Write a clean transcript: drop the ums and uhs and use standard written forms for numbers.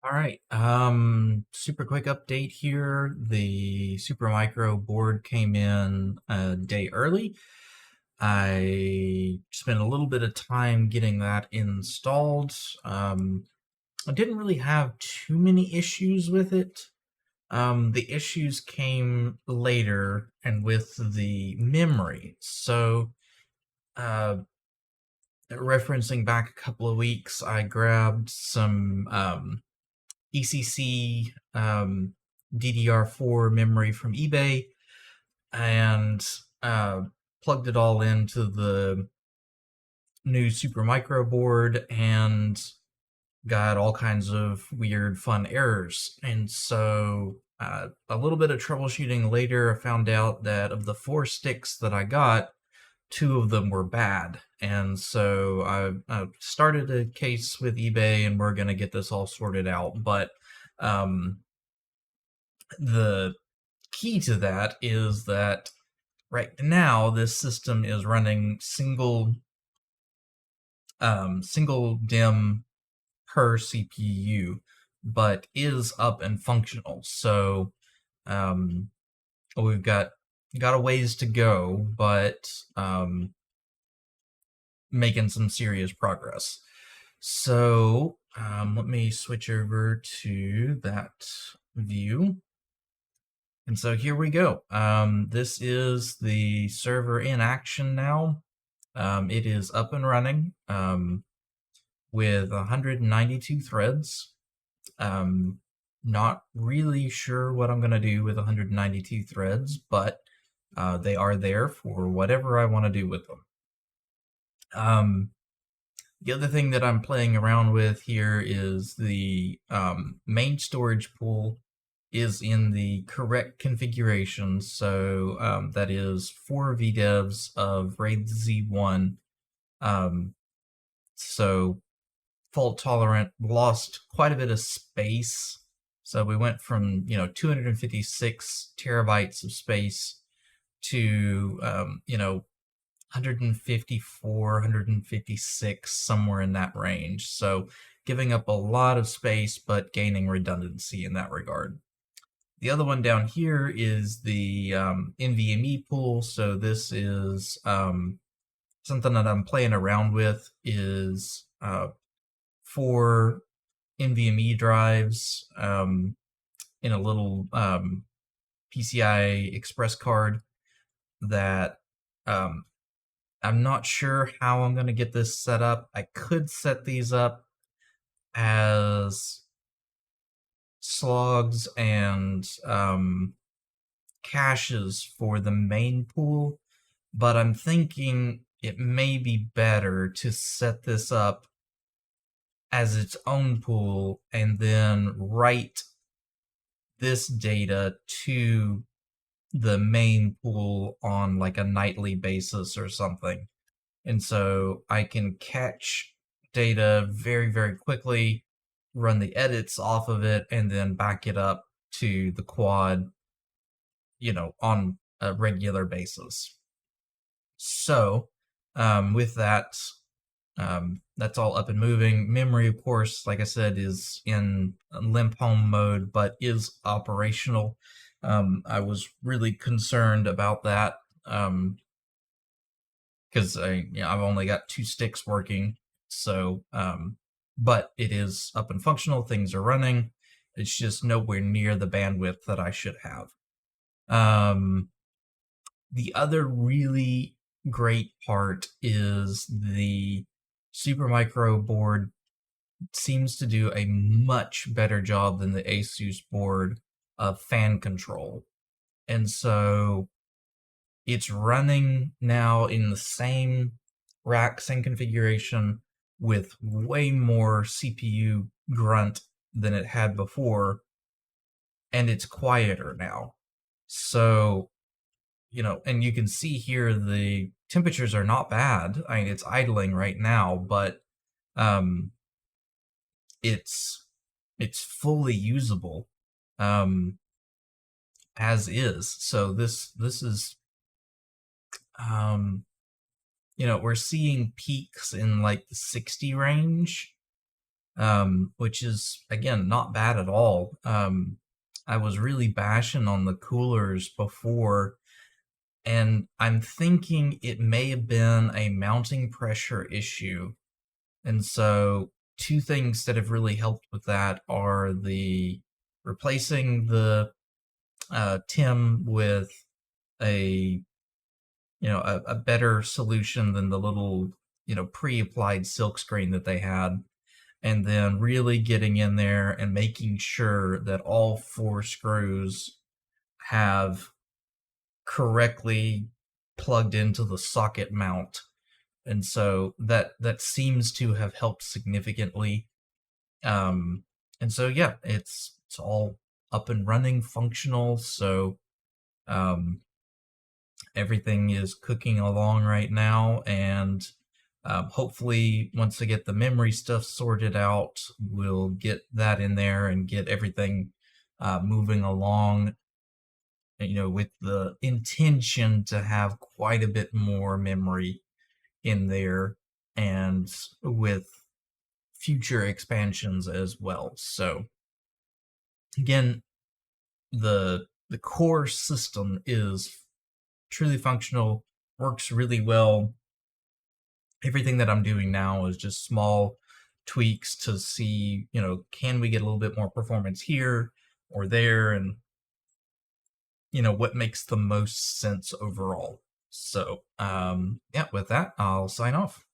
All right, super quick update here. The Supermicro board came in a day early. I spent a little bit of time getting that installed. I didn't really have too many issues with it. The issues came later and with the memory. So, uh, referencing back a couple of weeks, I grabbed some ECC DDR4 memory from eBay and plugged it all into the new Supermicro board and got all kinds of weird fun errors. And so a little bit of troubleshooting later, I found out that of the 4 sticks that I got, 2 of them were bad. And so I started a case with eBay and we're going to get this all sorted out. But the key to that is that right now this system is running single DIMM per CPU, but is up and functional. So we've got a ways to go, but making some serious progress. So let me switch over to that view. And so here we go. This is the server in action now. It is up and running with 192 threads. Not really sure what I'm going to do with 192 threads, but they are there for whatever I want to do with them. The other thing that I'm playing around with here is the main storage pool is in the correct configuration. So that is 4 VDEVs of RAID Z1. So fault tolerant, lost quite a bit of space. So we went from 256 terabytes of space to 154, 156, somewhere in that range. So giving up a lot of space, but gaining redundancy in that regard. The other one down here is the Nvme pool. So this is something that I'm playing around with is 4 Nvme drives in a little PCI Express card that I'm not sure how I'm going to get this set up. I could set these up as slogs and caches for the main pool, but I'm thinking it may be better to set this up as its own pool and then write this data to the main pool on like a nightly basis or something. And so I can catch data very, very quickly, run the edits off of it, and then back it up to the quad, on a regular basis. So with that, that's all up and moving. Memory, of course, like I said, is in limp home mode, but is operational. I was really concerned about that because I've only got 2 sticks working. So, but it is up and functional. Things are running. It's just nowhere near the bandwidth that I should have. The other really great part is the Supermicro board seems to do a much better job than the Asus board of fan control. And so it's running now in the same rack, same configuration, with way more CPU grunt than it had before, and it's quieter now. So, and you can see here the temperatures are not bad. I mean, it's idling right now, but it's fully usable as is. So this is we're seeing peaks in like the 60 range, which is, again, not bad at all. I was really bashing on the coolers before, and I'm thinking it may have been a mounting pressure issue. And so two things that have really helped with that are the replacing the TIM with a a better solution than the little pre-applied silk screen that they had, and then really getting in there and making sure that all four screws have correctly plugged into the socket mount. And so that seems to have helped significantly. And so yeah, it's all up and running, functional. So everything is cooking along right now, and hopefully once I get the memory stuff sorted out, we'll get that in there and get everything moving along, with the intention to have quite a bit more memory in there, and with future expansions as well. So again, the core system is truly functional, works really well. Everything that I'm doing now is just small tweaks to see, can we get a little bit more performance here or there, and what makes the most sense overall. So yeah, with that, I'll sign off.